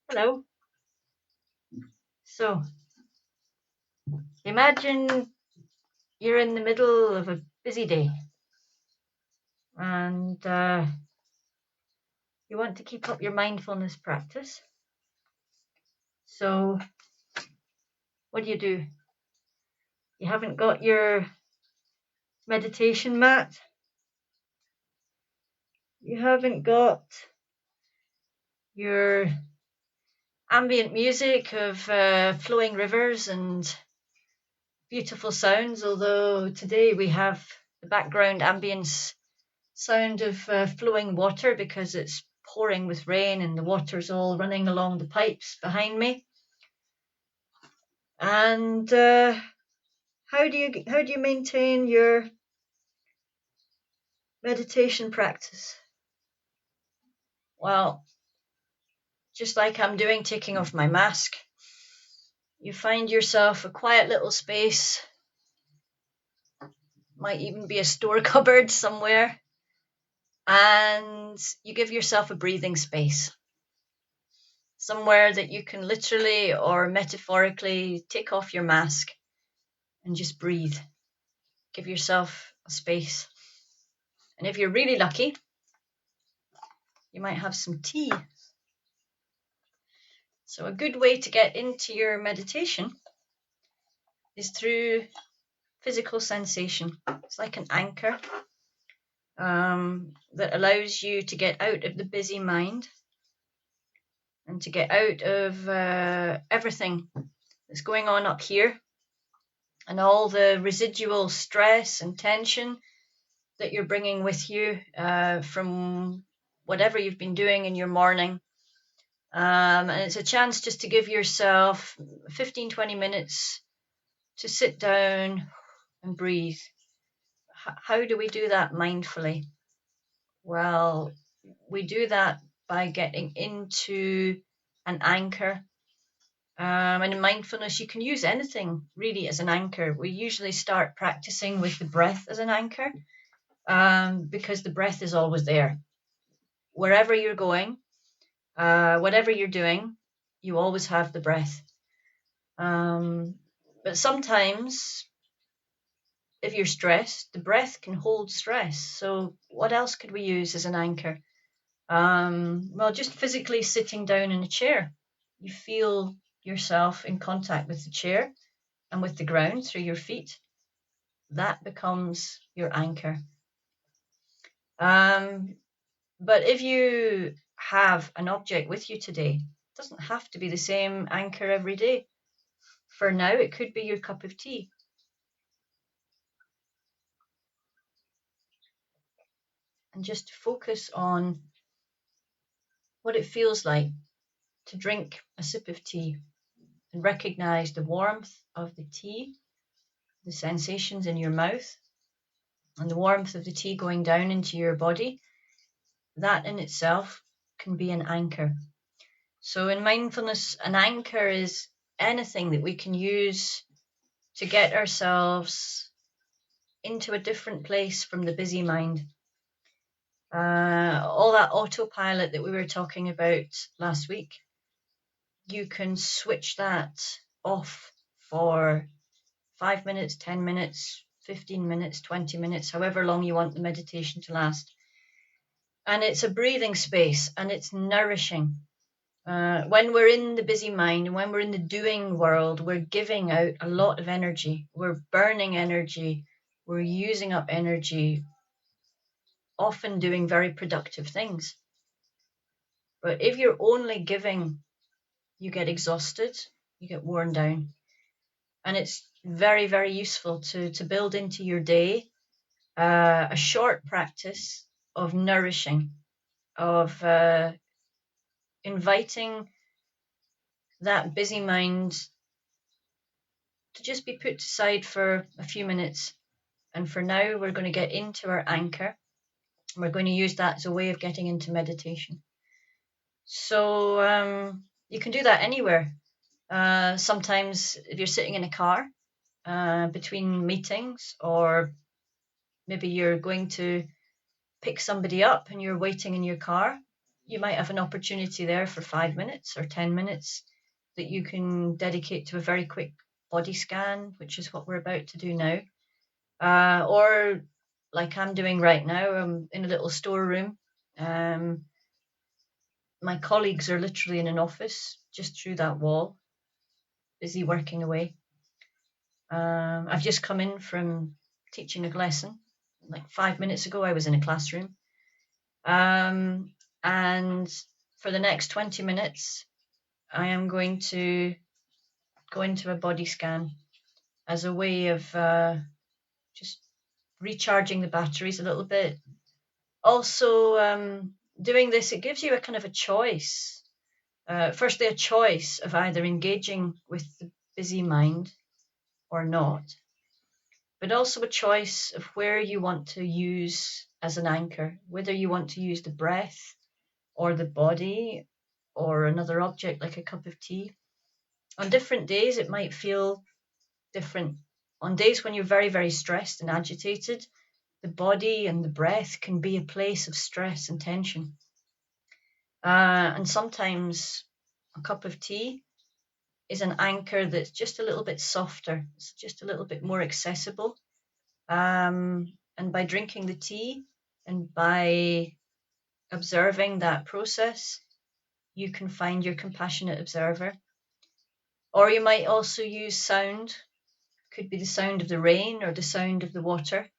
Hello. So, imagine you're in the middle of a busy day and you want to keep up your mindfulness practice. So, what do? You haven't got your meditation mat, you haven't got your ambient music of flowing rivers and beautiful sounds, although today we have the background ambience sound of flowing water because it's pouring with rain and the water's all running along the pipes behind me. And how do you maintain your meditation practice? Well, just like I'm doing, taking off my mask, you find yourself a quiet little space, might even be a store cupboard somewhere, and you give yourself a breathing space, somewhere that you can literally or metaphorically take off your mask and just breathe. Give yourself a space. And if you're really lucky, you might have some tea. So a good way to get into your meditation is through physical sensation. It's like an anchor that allows you to get out of the busy mind and to get out of everything that's going on up here and all the residual stress and tension that you're bringing with you from whatever you've been doing in your morning. And it's a chance just to give yourself 15-20 minutes to sit down and breathe. How do we do that mindfully? Well, we do that by getting into an anchor. And in mindfulness, you can use anything really as an anchor. We usually start practicing with the breath as an anchor because the breath is always there. Wherever you're going, whatever you're doing, you always have the breath. But sometimes, if you're stressed, the breath can hold stress. So, what else could we use as an anchor? Well, just physically sitting down in a chair. You feel yourself in contact with the chair and with the ground through your feet. That becomes your anchor. But if you have an object with you today, it doesn't have to be the same anchor every day. For now, it could be your cup of tea. And just focus on what it feels like to drink a sip of tea and recognize the warmth of the tea, the sensations in your mouth, and the warmth of the tea going down into your body. That in itself can be an anchor. So in mindfulness, an anchor is anything that we can use to get ourselves into a different place from the busy mind. All that autopilot that we were talking about last week, you can switch that off for 5 minutes, 10 minutes, 15 minutes, 20 minutes, however long you want the meditation to last. And it's a breathing space and it's nourishing. When we're in the busy mind and when we're in the doing world, we're giving out a lot of energy. We're burning energy. We're using up energy, often doing very productive things. But if you're only giving, you get exhausted, you get worn down. And it's very, very useful to build into your day a short practice of nourishing, of inviting that busy mind to just be put aside for a few minutes. And for now, we're going to get into our anchor. And we're going to use that as a way of getting into meditation. So you can do that anywhere. Sometimes if you're sitting in a car between meetings, or maybe you're going to pick somebody up and you're waiting in your car, you might have an opportunity there for 5 minutes or 10 minutes that you can dedicate to a very quick body scan, which is what we're about to do now. Or like I'm doing right now, I'm in a little storeroom. My colleagues are literally in an office just through that wall, busy working away. I've just come in from teaching a lesson. Like 5 minutes ago, I was in a classroom. And for the next 20 minutes, I am going to go into a body scan as a way of just recharging the batteries a little bit. Also, doing this, it gives you a kind of a choice. Firstly, a choice of either engaging with the busy mind or not, but also a choice of where you want to use as an anchor, whether you want to use the breath or the body or another object like a cup of tea. On different days, it might feel different. On days when you're very, very stressed and agitated, the body and the breath can be a place of stress and tension. And sometimes a cup of tea is an anchor that's just a little bit softer, it's just a little bit more accessible. And by drinking the tea and by observing that process, you can find your compassionate observer. Or you might also use sound, could be the sound of the rain or the sound of the water.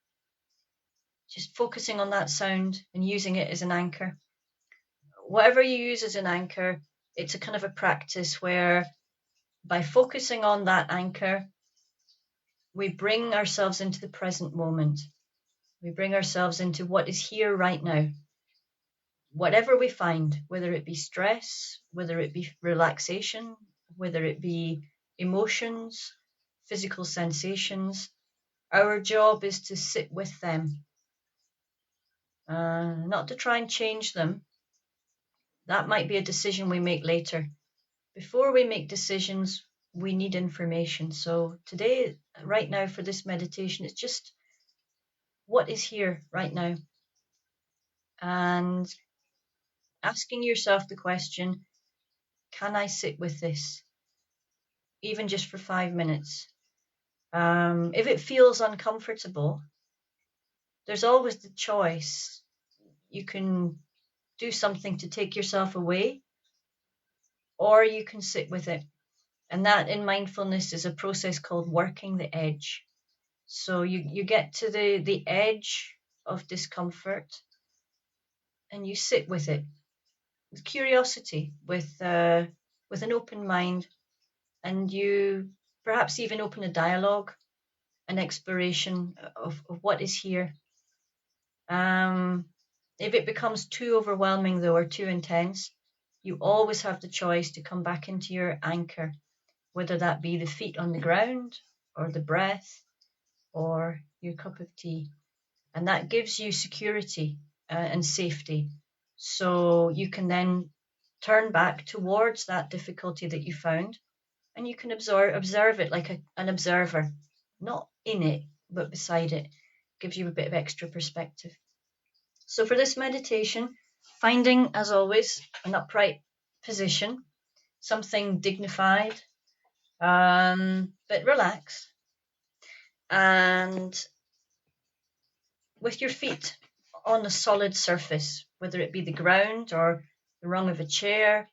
Just focusing on that sound and using it as an anchor. Whatever you use as an anchor, it's a kind of a practice where by focusing on that anchor, we bring ourselves into the present moment. We bring ourselves into what is here right now. Whatever we find, whether it be stress, whether it be relaxation, whether it be emotions, physical sensations, our job is to sit with them, not to try and change them. That might be a decision we make later. Before we make decisions, we need information. So today, right now, for this meditation, it's just what is here right now. And asking yourself the question, can I sit with this? Even just for 5 minutes. If it feels uncomfortable, there's always the choice. You can do something to take yourself away, or you can sit with it. And that in mindfulness is a process called working the edge. So you get to the edge of discomfort and you sit with it with curiosity, with an open mind, and you perhaps even open a dialogue, an exploration of what is here. If it becomes too overwhelming though, or too intense, you always have the choice to come back into your anchor, whether that be the feet on the ground or the breath or your cup of tea. And that gives you security and safety. So you can then turn back towards that difficulty that you found, and you can observe it like an observer, not in it, but beside it. Gives you a bit of extra perspective. So for this meditation, finding, as always, an upright position, something dignified, but relaxed, and with your feet on a solid surface, whether it be the ground or the rung of a chair,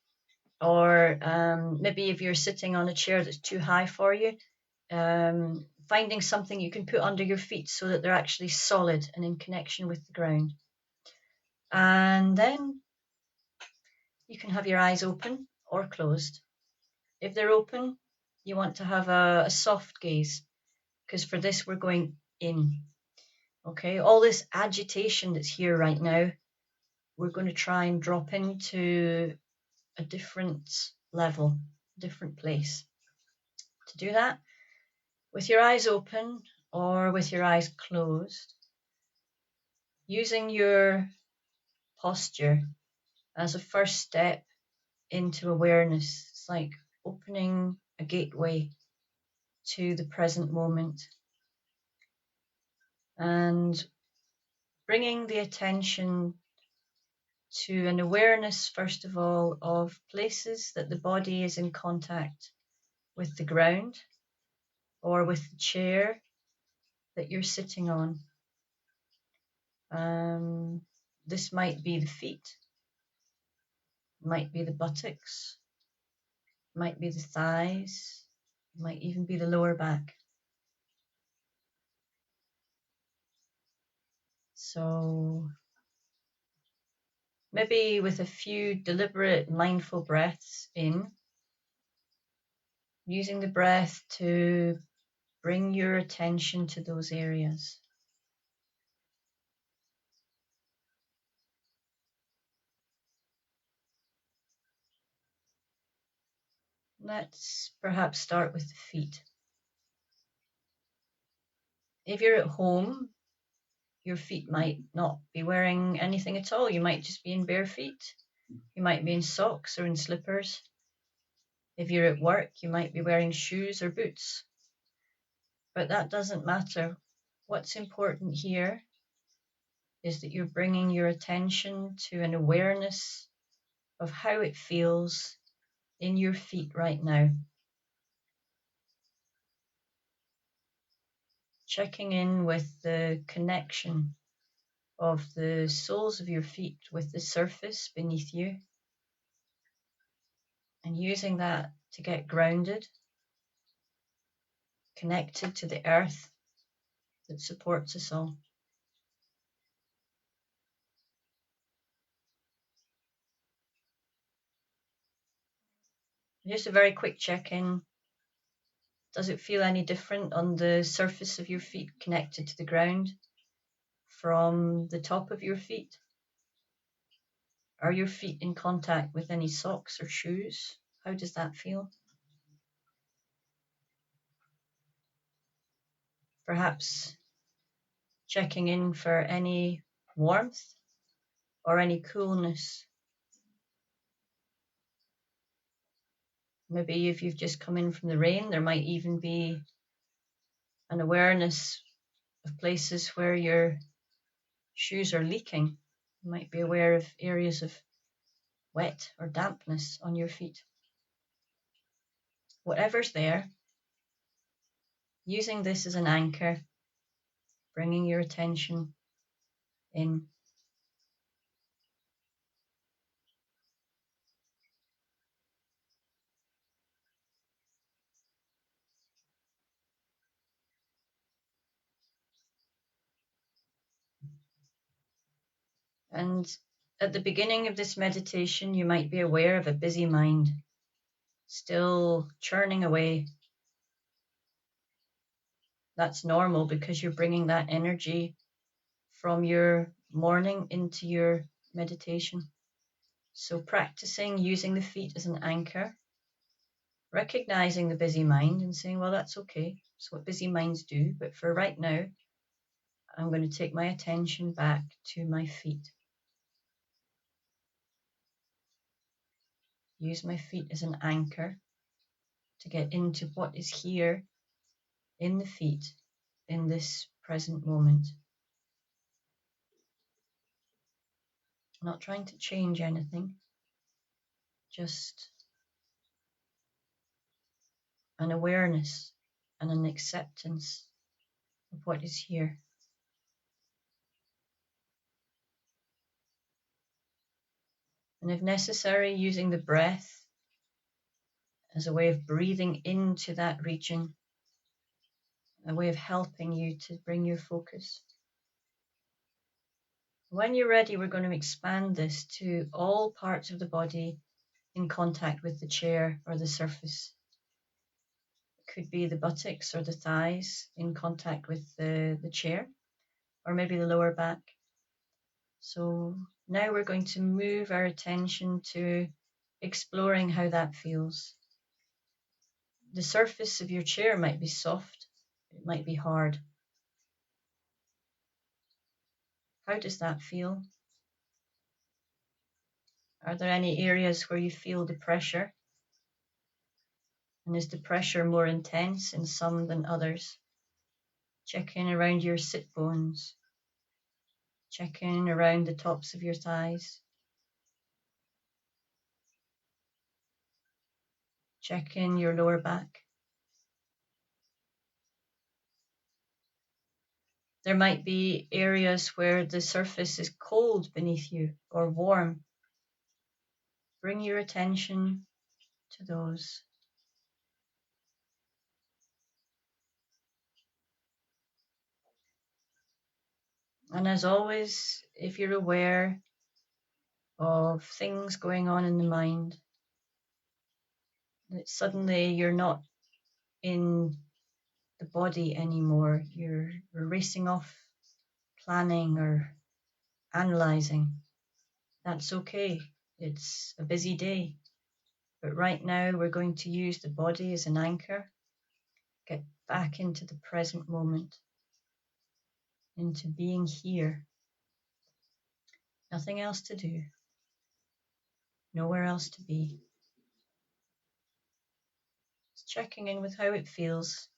or maybe if you're sitting on a chair that's too high for you, finding something you can put under your feet so that they're actually solid and in connection with the ground. And then you can have your eyes open or closed. If they're open, you want to have a soft gaze, because for this we're going in. Okay, all this agitation that's here right now, we're going to try and drop into a different level, different place. To do that, with your eyes open or with your eyes closed, using your posture as a first step into awareness. It's like opening a gateway to the present moment and bringing the attention to an awareness, first of all, of places that the body is in contact with the ground or with the chair that you're sitting on. This might be the feet, might be the buttocks, might be the thighs, might even be the lower back. So maybe with a few deliberate mindful breaths in, using the breath to bring your attention to those areas. Let's perhaps start with the feet. If you're at home, your feet might not be wearing anything at all. You might just be in bare feet. You might be in socks or in slippers. If you're at work, you might be wearing shoes or boots. But that doesn't matter. What's important here is that you're bringing your attention to an awareness of how it feels in your feet right now. Checking in with the connection of the soles of your feet with the surface beneath you, and using that to get grounded, connected to the earth that supports us all. Just a very quick check-in. Does it feel any different on the surface of your feet connected to the ground from the top of your feet? Are your feet in contact with any socks or shoes? How does that feel? Perhaps checking in for any warmth or any coolness. Maybe if you've just come in from the rain, there might even be an awareness of places where your shoes are leaking. You might be aware of areas of wet or dampness on your feet. Whatever's there, using this as an anchor, bringing your attention in. And at the beginning of this meditation, you might be aware of a busy mind, still churning away. That's normal because you're bringing that energy from your morning into your meditation. So practicing using the feet as an anchor, recognizing the busy mind and saying, well, that's okay. It's what busy minds do. But for right now, I'm going to take my attention back to my feet. Use my feet as an anchor to get into what is here in the feet in this present moment. I'm not trying to change anything, just an awareness and an acceptance of what is here. And if necessary, using the breath as a way of breathing into that region, a way of helping you to bring your focus. When you're ready, we're going to expand this to all parts of the body in contact with the chair or the surface. It could be the buttocks or the thighs in contact with the chair, or maybe the lower back. So now we're going to move our attention to exploring how that feels. The surface of your chair might be soft, it might be hard. How does that feel? Are there any areas where you feel the pressure? And is the pressure more intense in some than others? Check in around your sit bones. Check in around the tops of your thighs. Check in your lower back. There might be areas where the surface is cold beneath you or warm. Bring your attention to those. And as always, if you're aware of things going on in the mind, that suddenly you're not in the body anymore, you're racing off, planning or analyzing. That's okay. It's a busy day. But right now, we're going to use the body as an anchor, get back into the present moment, into being here. Nothing else to do, nowhere else to be. Just checking in with how it feels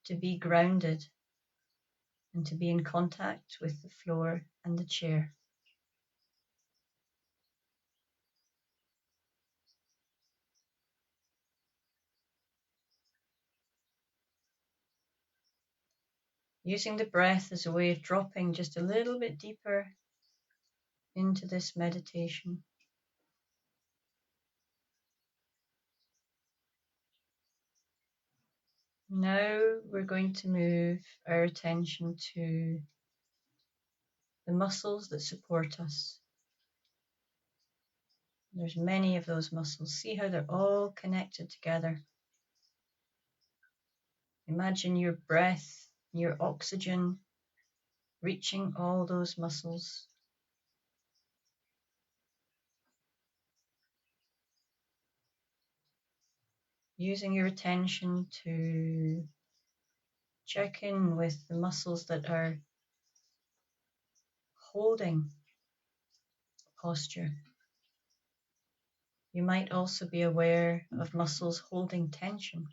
to be grounded and to be in contact with the floor and the chair. Using the breath as a way of dropping just a little bit deeper into this meditation. Now we're going to move our attention to the muscles that support us. There's many of those muscles. See how they're all connected together. Imagine your breath, your oxygen reaching all those muscles. Using your attention to check in with the muscles that are holding posture. You might also be aware of muscles holding tension.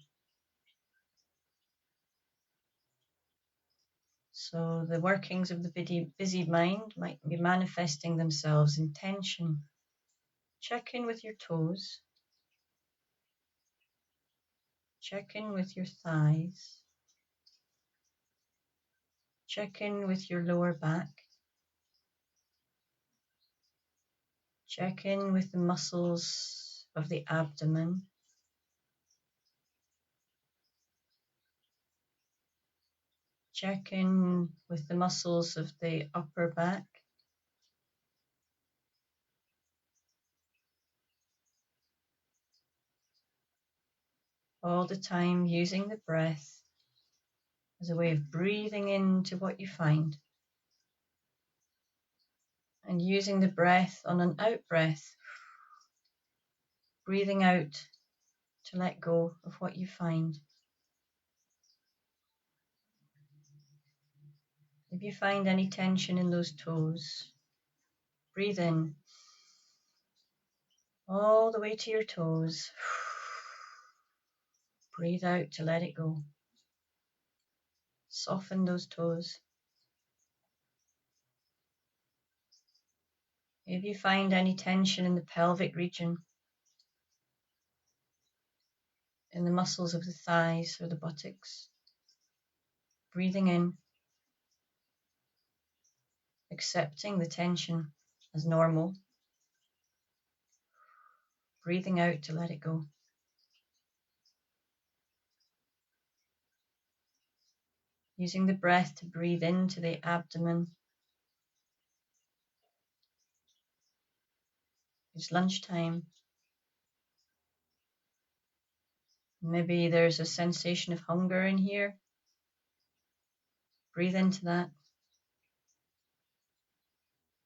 So the workings of the busy mind might be manifesting themselves in tension. Check in with your toes. Check in with your thighs. Check in with your lower back. Check in with the muscles of the abdomen. Check in with the muscles of the upper back. All the time using the breath as a way of breathing into what you find and using the breath on an out breath, breathing out to let go of what you find. If you find any tension in those toes, breathe in all the way to your toes. Breathe out to let it go. Soften those toes. If you find any tension in the pelvic region, in the muscles of the thighs or the buttocks, breathing in, accepting the tension as normal, breathing out to let it go. Using the breath to breathe into the abdomen. It's lunchtime. Maybe there's a sensation of hunger in here. Breathe into that.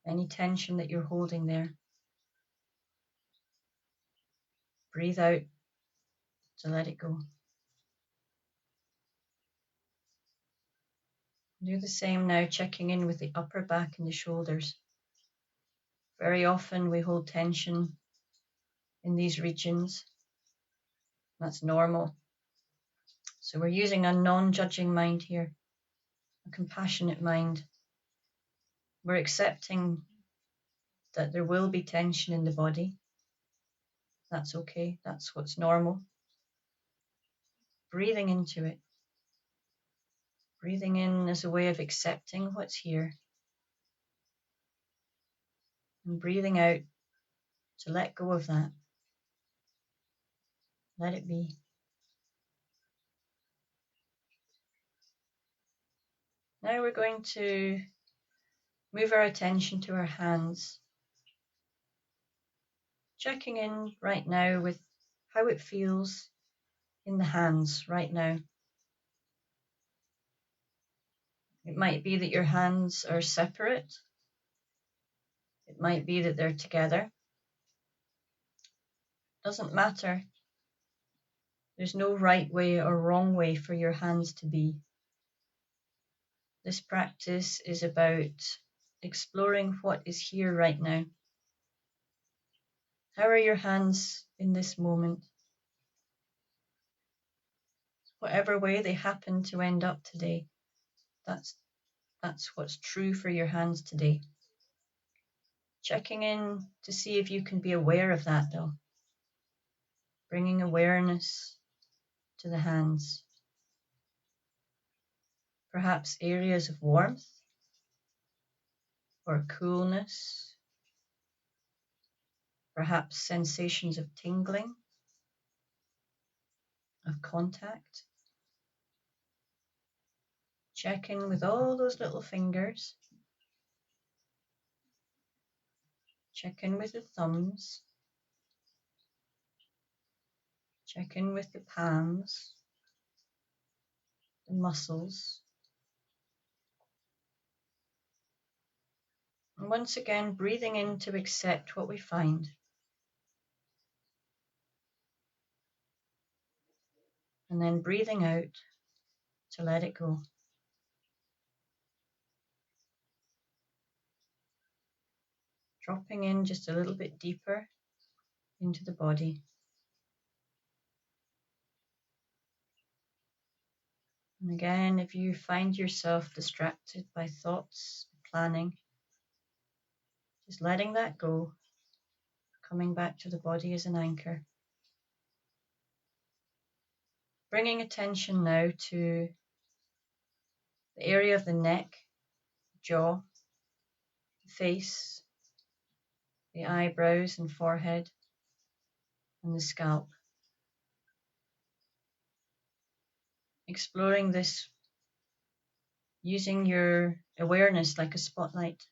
Any tension that you're holding there. Breathe out to let it go. Do the same now, checking in with the upper back and the shoulders. Very often we hold tension in these regions. That's normal. So we're using a non-judging mind here, a compassionate mind. We're accepting that there will be tension in the body. That's okay. That's what's normal. breathing into it. Breathing in as a way of accepting what's here, and breathing out to let go of that. Let it be. Now we're going to move our attention to our hands, checking in right now with how it feels in the hands right now. It might be that your hands are separate. It might be that they're together. Doesn't matter. There's no right way or wrong way for your hands to be. This practice is about exploring what is here right now. How are your hands in this moment? Whatever way they happen to end up today, that's what's true for your hands today. Checking in to see if you can be aware of that though. Bringing awareness to the hands. Perhaps areas of warmth or coolness. Perhaps sensations of tingling, of contact. Check in with all those little fingers. Check in with the thumbs. Check in with the palms, the muscles. And once again, breathing in to accept what we find. And then breathing out to let it go. Dropping in just a little bit deeper into the body. And again, if you find yourself distracted by thoughts, planning, just letting that go, coming back to the body as an anchor. Bringing attention now to the area of the neck, jaw, the face, the eyebrows and forehead, and the scalp. Exploring this using your awareness like a spotlight.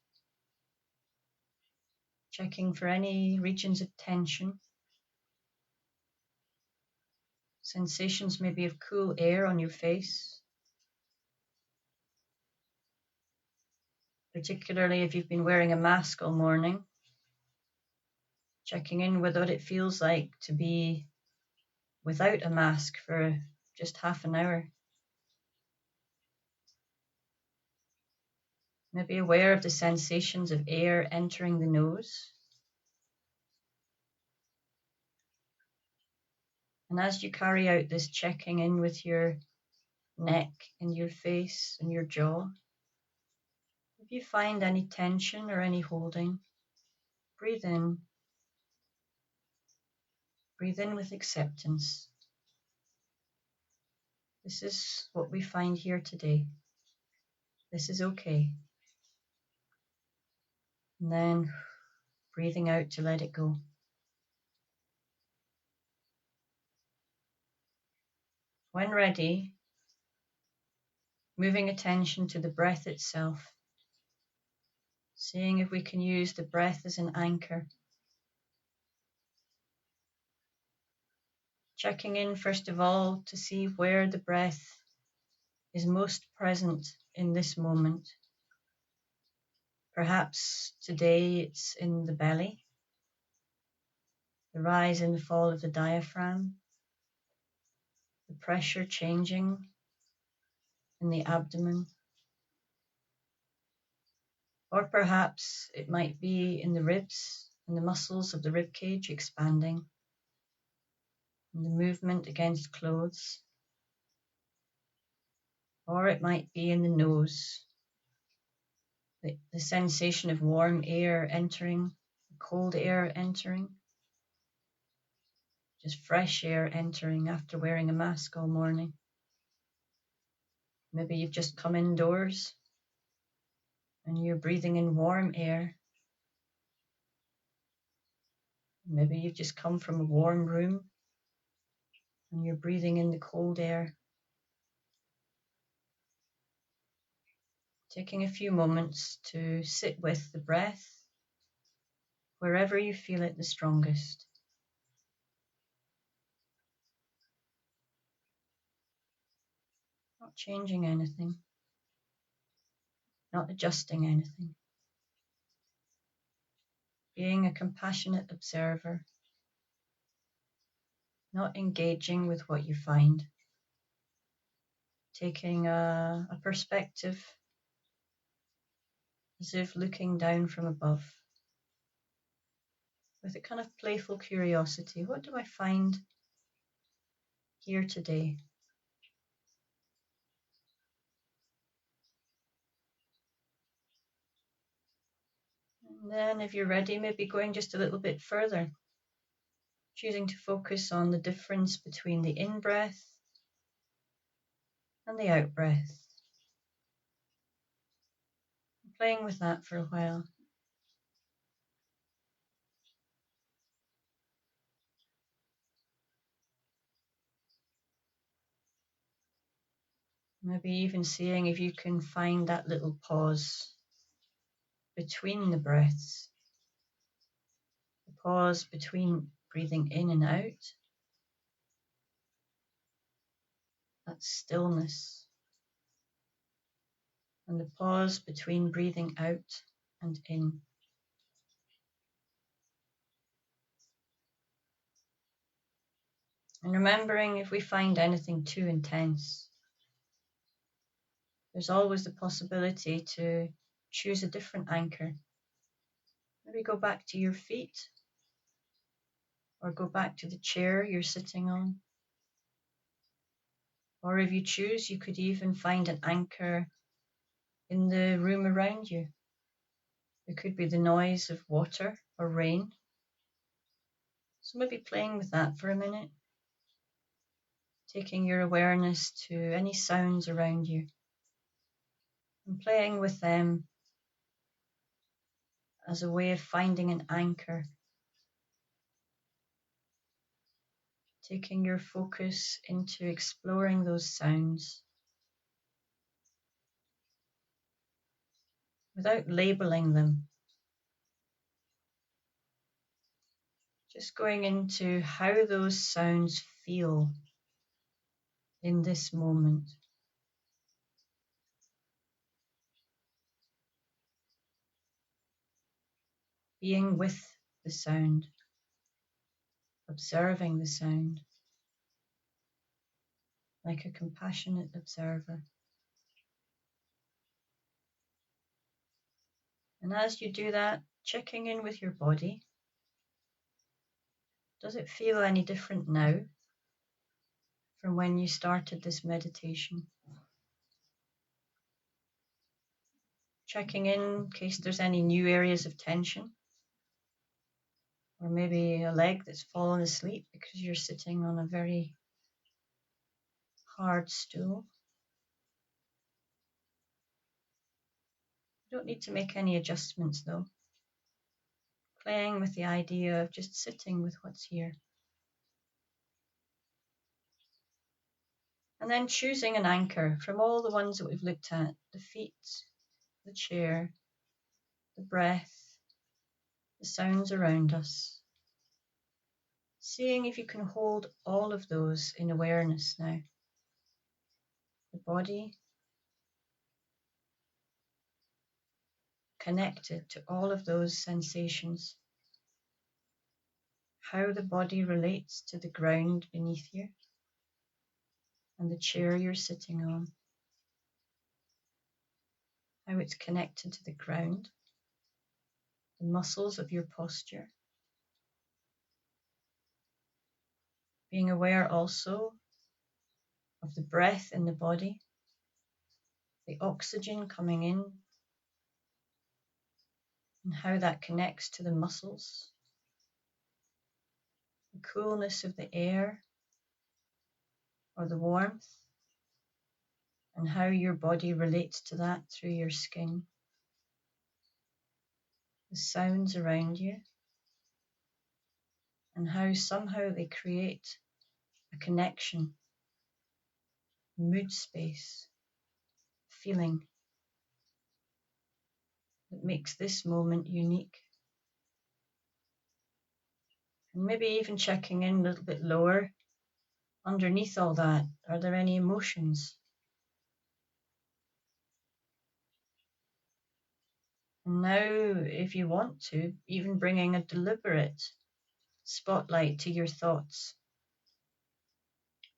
Checking for any regions of tension. Sensations maybe of cool air on your face. Particularly if you've been wearing a mask all morning. Checking in with what it feels like to be without a mask for just half an hour. Maybe aware of the sensations of air entering the nose. And as you carry out this checking in with your neck and your face and your jaw, if you find any tension or any holding, breathe in. Breathe in with acceptance. This is what we find here today. This is okay. And then breathing out to let it go. When ready, moving attention to the breath itself. Seeing if we can use the breath as an anchor. Checking in first of all to see where the breath is most present in this moment. Perhaps today it's in the belly, the rise and the fall of the diaphragm, the pressure changing in the abdomen. Or perhaps it might be in the ribs and the muscles of the rib cage expanding, and the movement against clothes. Or it might be in the nose, the sensation of warm air entering, cold air entering. just fresh air entering after wearing a mask all morning. Maybe you've just come indoors and you're breathing in warm air. Maybe you've just come from a warm room and you're breathing in the cold air. Taking a few moments to sit with the breath wherever you feel it the strongest. Not changing anything, not adjusting anything. Being a compassionate observer, not engaging with what you find. Taking a perspective as if looking down from above with a kind of playful curiosity. What do I find here today? And then if you're ready, maybe going just a little bit further, choosing to focus on the difference between the in-breath and the out-breath. Playing with that for a while. Maybe even seeing if you can find that little pause between the breaths, the pause between breathing in and out, that stillness, and the pause between breathing out and in. And remembering if we find anything too intense, there's always the possibility to choose a different anchor. Maybe go back to your feet, or go back to the chair you're sitting on. Or if you choose, you could even find an anchor in the room around you. It could be the noise of water or rain. So maybe playing with that for a minute, taking your awareness to any sounds around you and playing with them as a way of finding an anchor, taking your focus into exploring those sounds without labeling them, just going into how those sounds feel in this moment. Being with the sound, observing the sound like a compassionate observer. And as you do that, checking in with your body. Does it feel any different now from when you started this meditation? Checking in case there's any new areas of tension, or maybe a leg that's fallen asleep because you're sitting on a very hard stool. You don't need to make any adjustments though. Playing with the idea of just sitting with what's here. And then choosing an anchor from all the ones that we've looked at, the feet, the chair, the breath, the sounds around us. Seeing if you can hold all of those in awareness now. The body connected to all of those sensations. How the body relates to the ground beneath you and the chair you're sitting on. How it's connected to the ground, the muscles of your posture. Being aware also of the breath in the body, the oxygen coming in, and how that connects to the muscles, the coolness of the air or the warmth, and how your body relates to that through your skin, the sounds around you, and how somehow they create a connection, mood space, feeling that makes this moment unique. And maybe even checking in a little bit lower, underneath all that, are there any emotions? And now, if you want to, even bringing a deliberate spotlight to your thoughts,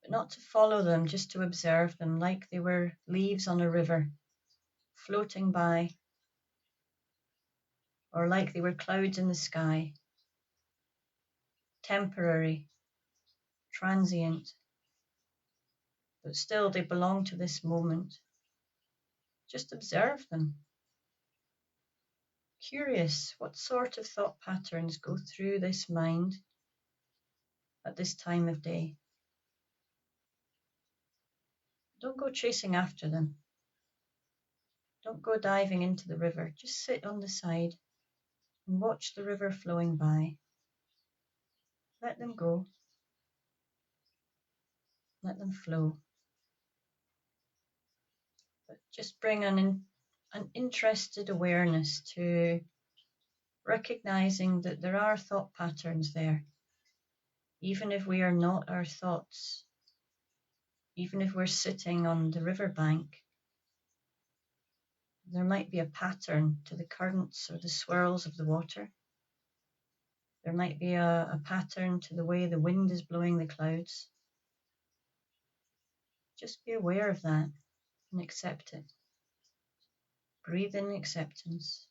but not to follow them, just to observe them like they were leaves on a river, floating by, or like they were clouds in the sky, temporary, transient, but still they belong to this moment. Just observe them. Curious, what sort of thought patterns go through this mind at this time of day? Don't go chasing after them. Don't go diving into the river. Just sit on the side and watch the river flowing by. Let them go. Let them flow. But just bring an interested awareness to recognizing that there are thought patterns there. Even if we are not our thoughts, even if we're sitting on the riverbank, there might be a pattern to the currents or the swirls of the water. There might be a pattern to the way the wind is blowing the clouds. Just be aware of that and accept it. Breathe in acceptance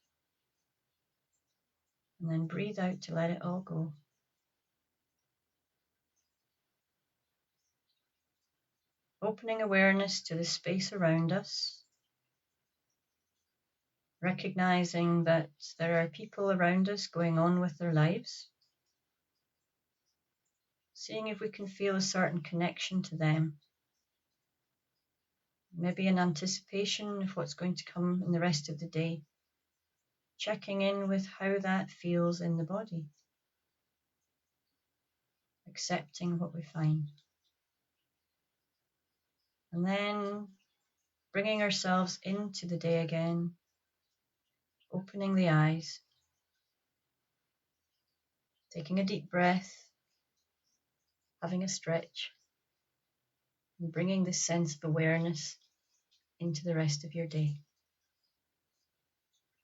and then breathe out to let it all go. Opening awareness to the space around us, recognizing that there are people around us going on with their lives, seeing if we can feel a certain connection to them, maybe an anticipation of what's going to come in the rest of the day, checking in with how that feels in the body, accepting what we find. And then bringing ourselves into the day again, opening the eyes, taking a deep breath, having a stretch, and bringing this sense of awareness into the rest of your day.